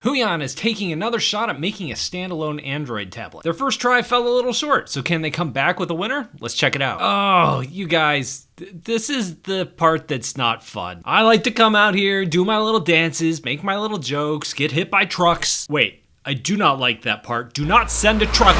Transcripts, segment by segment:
Huion is taking another shot at making a standalone Android tablet. Their first try fell a little short, so can they come back with a winner? Let's check it out. Oh, you guys, this is the part that's not fun. I like to come out here, do my little dances, make my little jokes, get hit by trucks. Wait, I do not like that part. Do not send a truck.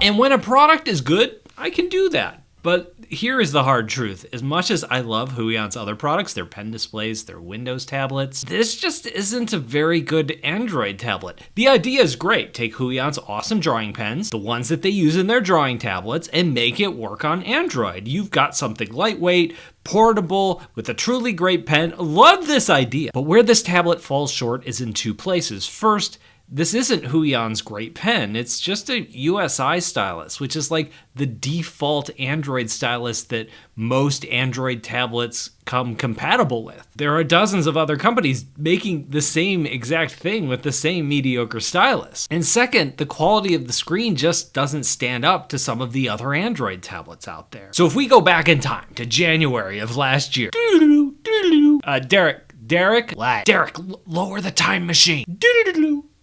And when a product is good, I can do that. But here is the hard truth. As much as I love Huion's other products, their pen displays, their Windows tablets, this just isn't a very good Android tablet. The idea is great. Take Huion's awesome drawing pens, the ones that they use in their drawing tablets, and make it work on Android. You've got something lightweight, portable, with a truly great pen. Love this idea. But where this tablet falls short is in two places. First, this isn't Huion's great pen, it's just a USI stylus, which is like the default Android stylus that most Android tablets come compatible with. There are dozens of other companies making the same exact thing with the same mediocre stylus. And second, the quality of the screen just doesn't stand up to some of the other Android tablets out there. So if we go back in time to January of last year, Derek, lower the time machine.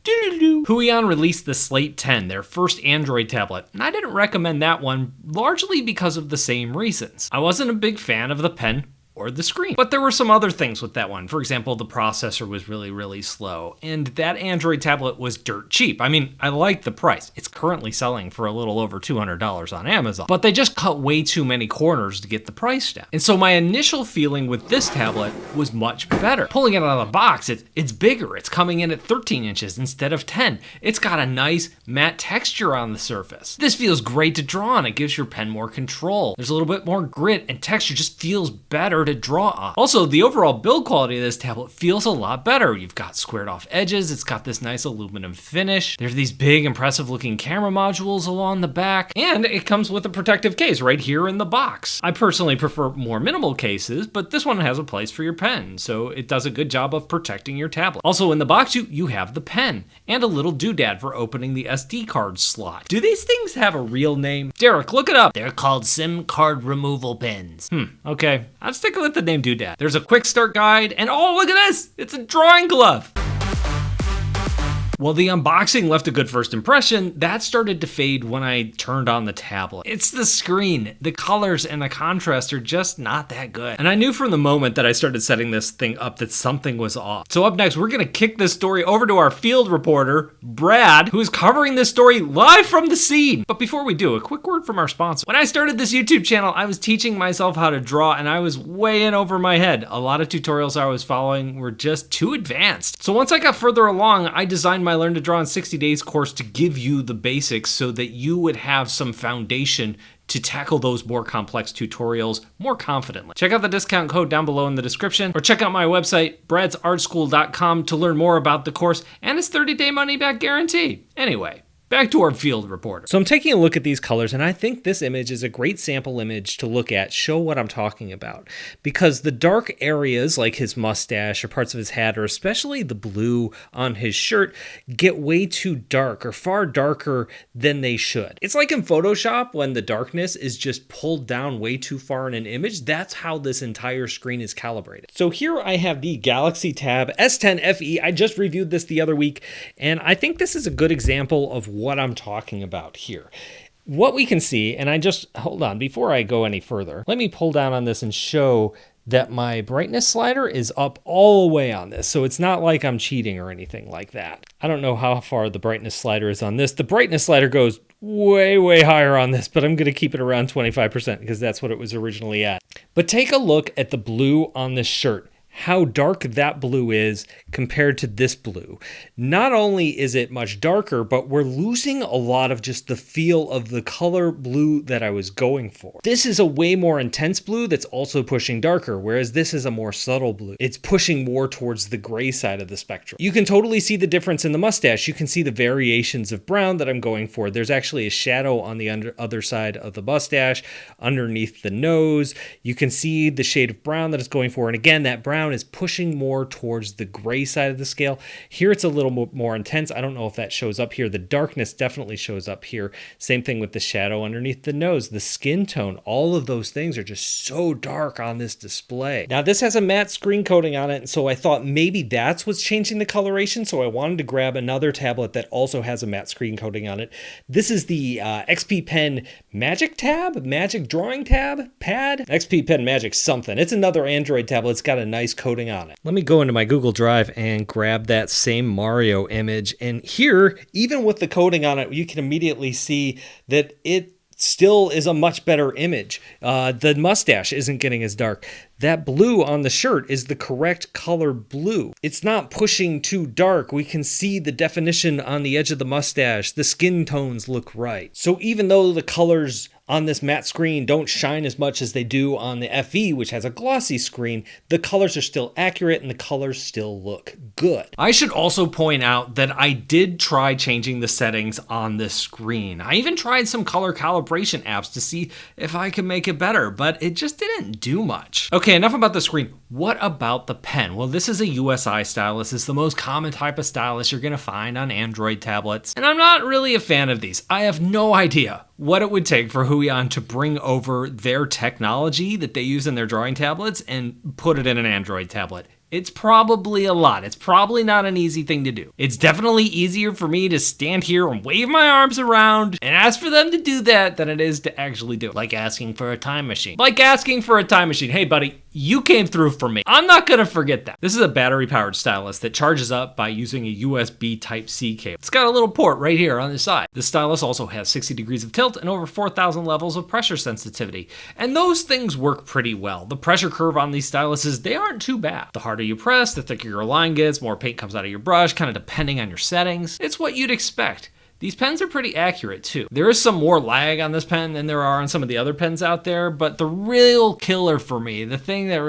Huion released the Slate 10, their first Android tablet, and I didn't recommend that one largely because of the same reasons. I wasn't a big fan of the pen or the screen. But there were some other things with that one. For example, the processor was really slow, and that Android tablet was dirt cheap. I mean, I like the price. It's currently selling for a little over $200 on Amazon, but they just cut way too many corners to get the price down. And so my initial feeling with this tablet was much better. Pulling it out of the box, it's bigger. It's coming in at 13 inches instead of 10. It's got a nice matte texture on the surface. This feels great to draw on. It gives your pen more control. There's a little bit more grit, and texture just feels better to draw on. Also, the overall build quality of this tablet feels a lot better. You've got squared off edges, it's got this nice aluminum finish, there's these big impressive looking camera modules along the back, and it comes with a protective case right here in the box. I personally prefer more minimal cases, but this one has a place for your pen, so it does a good job of protecting your tablet. Also in the box, you have the pen, and a little doodad for opening the SD card slot. Do these things have a real name? Derek, look it up. They're called SIM card removal pins. Okay, I'm sticking with the name doodad. There's a quick start guide, and oh, look at this! It's a drawing glove! Well, the unboxing left a good first impression. That started to fade when I turned on the tablet. It's the screen. The colors and the contrast are just not that good. And I knew from the moment that I started setting this thing up that something was off. So up next, we're gonna kick this story over to our field reporter, Brad, who is covering this story live from the scene. But before we do, a quick word from our sponsor. When I started this YouTube channel, I was teaching myself how to draw, and I was way in over my head. A lot of tutorials I was following were just too advanced. So once I got further along, I designed my Learn to Draw in 60 Days course to give you the basics so that you would have some foundation to tackle those more complex tutorials more confidently. Check out the discount code down below in the description, or check out my website, bradsartschool.com, to learn more about the course and its 30-day money-back guarantee. Anyway, back to our field reporter. So I'm taking a look at these colors, and I think this image is a great sample image to look at, show what I'm talking about. Because the dark areas, like his mustache or parts of his hat, or especially the blue on his shirt, get way too dark, or far darker than they should. It's like in Photoshop when the darkness is just pulled down way too far in an image. That's how this entire screen is calibrated. So here I have the Galaxy Tab S10 FE. I just reviewed this the other week, and I think this is a good example of what I'm talking about here. What we can see, and hold on, before I go any further, let me pull down on this and show that my brightness slider is up all the way on this. So it's not like I'm cheating or anything like that. I don't know how far the brightness slider is on this. The brightness slider goes way higher on this, but I'm going to keep it around 25% because that's what it was originally at. But take a look at the blue on this shirt. How dark that blue is compared to this blue. Not only is it much darker, but we're losing a lot of just the feel of the color blue that I was going for. This is a way more intense blue that's also pushing darker, whereas this is a more subtle blue. It's pushing more towards the gray side of the spectrum. You can totally see the difference in the mustache. You can see the variations of brown that I'm going for. There's actually a shadow on the other side of the mustache, underneath the nose. You can see the shade of brown that it's going for, and again, that brown down is pushing more towards the gray side of the scale. Here it's a little more intense. I don't know if that shows up here. The darkness definitely shows up here. Same thing with the shadow underneath the nose, the skin tone. All of those things are just so dark on this display. Now this has a matte screen coating on it, and so I thought maybe that's what's changing the coloration. So I wanted to grab another tablet that also has a matte screen coating on it. This is the XP Pen Magic Tab, Magic Drawing Tab, Pad, XP Pen Magic something. It's another Android tablet. It's got a nice coating on it. Let me go into my Google Drive and grab that same Mario image. And here, even with the coating on it, you can immediately see that it still is a much better image. The mustache isn't getting as dark. That blue on the shirt is the correct color blue. It's not pushing too dark. We can see the definition on the edge of the mustache. The skin tones look right. So even though the colors on this matte screen don't shine as much as they do on the FE, which has a glossy screen, the colors are still accurate and the colors still look good. I should also point out that I did try changing the settings on this screen. I even tried some color calibration apps to see if I could make it better, but it just didn't do much. Okay, enough about the screen. What about the pen? Well, this is a USI stylus. It's the most common type of stylus you're gonna find on Android tablets. And I'm not really a fan of these. I have no idea what it would take for Huion to bring over their technology that they use in their drawing tablets and put it in an Android tablet. It's probably a lot. It's probably not an easy thing to do. It's definitely easier for me to stand here and wave my arms around and ask for them to do that than it is to actually do it. Like asking for a time machine. Like asking for a time machine. Hey buddy, you came through for me. I'm not gonna forget that. This is a battery powered stylus that charges up by using a USB Type-C cable. It's got a little port right here on the side. The stylus also has 60 degrees of tilt and over 4,000 levels of pressure sensitivity. And those things work pretty well. The pressure curve on these styluses, they aren't too bad. The harder you press, the thicker your line gets, more paint comes out of your brush, kind of depending on your settings. It's what you'd expect. These pens are pretty accurate too. There is some more lag on this pen than there are on some of the other pens out there, but the real killer for me, the thing that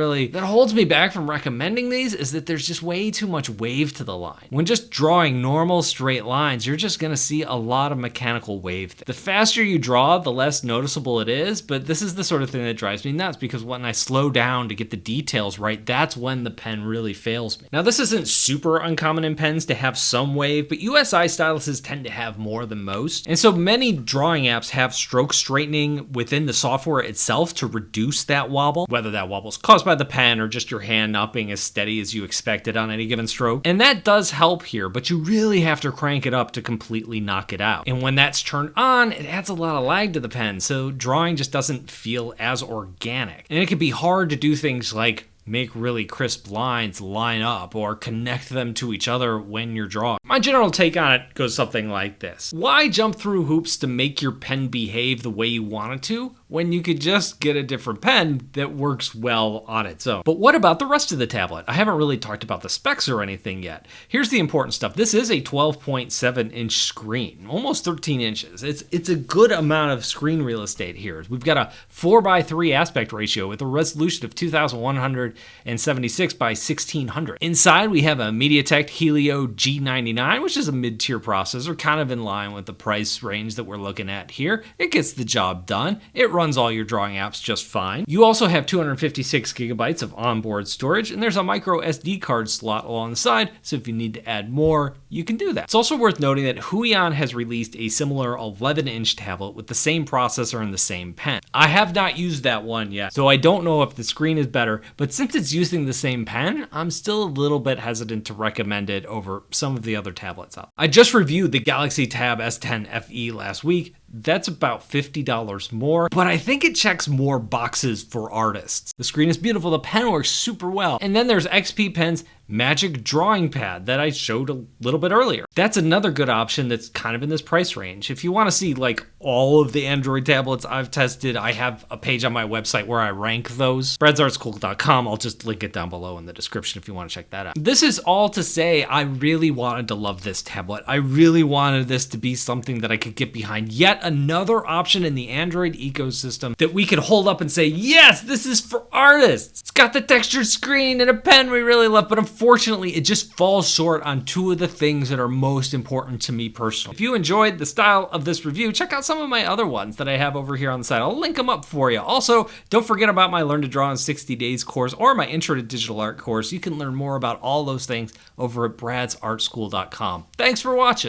holds me back from recommending these is that there's just way too much wave to the line. When just drawing normal straight lines, you're just gonna see a lot of mechanical wave. The faster you draw, the less noticeable it is, but this is the sort of thing that drives me nuts because when I slow down to get the details right, that's when the pen really fails me. Now this isn't super uncommon in pens to have some wave, but USI styluses tend to have more than most. And so many drawing apps have stroke straightening within the software itself to reduce that wobble, whether that wobble is caused by the pen or just your hand not being as steady as you expected on any given stroke. And that does help here, but you really have to crank it up to completely knock it out. And when that's turned on, it adds a lot of lag to the pen, so drawing just doesn't feel as organic. And it can be hard to do things like make really crisp lines line up or connect them to each other when you're drawing. My general take on it goes something like this. Why jump through hoops to make your pen behave the way you want it to when you could just get a different pen that works well on its own? But what about the rest of the tablet? I haven't really talked about the specs or anything yet. Here's the important stuff. This is a 12.7 inch screen, almost 13 inches. It's a good amount of screen real estate here. We've got a 4:3 aspect ratio with a resolution of 2176 by 1600. Inside we have a MediaTek Helio G99, which is a mid-tier processor, kind of in line with the price range that we're looking at here. It gets the job done. It runs all your drawing apps just fine. You also have 256 gigabytes of onboard storage, and there's a micro SD card slot along the side, so if you need to add more, you can do that. It's also worth noting that Huion has released a similar 11-inch tablet with the same processor and the same pen. I have not used that one yet, so I don't know if the screen is better, but since it's using the same pen, I'm still a little bit hesitant to recommend it over some of the other tablets out. I just reviewed the Galaxy Tab S10 FE last week. That's about $50 more, but I think it checks more boxes for artists. The screen is beautiful, the pen works super well. And then there's XP Pen's Magic Drawing Pad that I showed a little bit earlier. That's another good option that's kind of in this price range. If you want to see like all of the Android tablets I've tested, I have a page on my website where I rank those. breadsartschool.com. I'll just link it down below in the description if you want to check that out. This is all to say I really wanted to love this tablet. I really wanted this to be something that I could get behind. Yet another option in the Android ecosystem that we could hold up and say, yes, this is for artists. It's got the textured screen and a pen we really love, but unfortunately, it just falls short on two of the things that are most important to me personally. If you enjoyed the style of this review, check out some of my other ones that I have over here on the side. I'll link them up for you. Also, don't forget about my Learn to Draw in 60 Days course or my Intro to Digital Art course. You can learn more about all those things over at bradsartschool.com. Thanks for watching.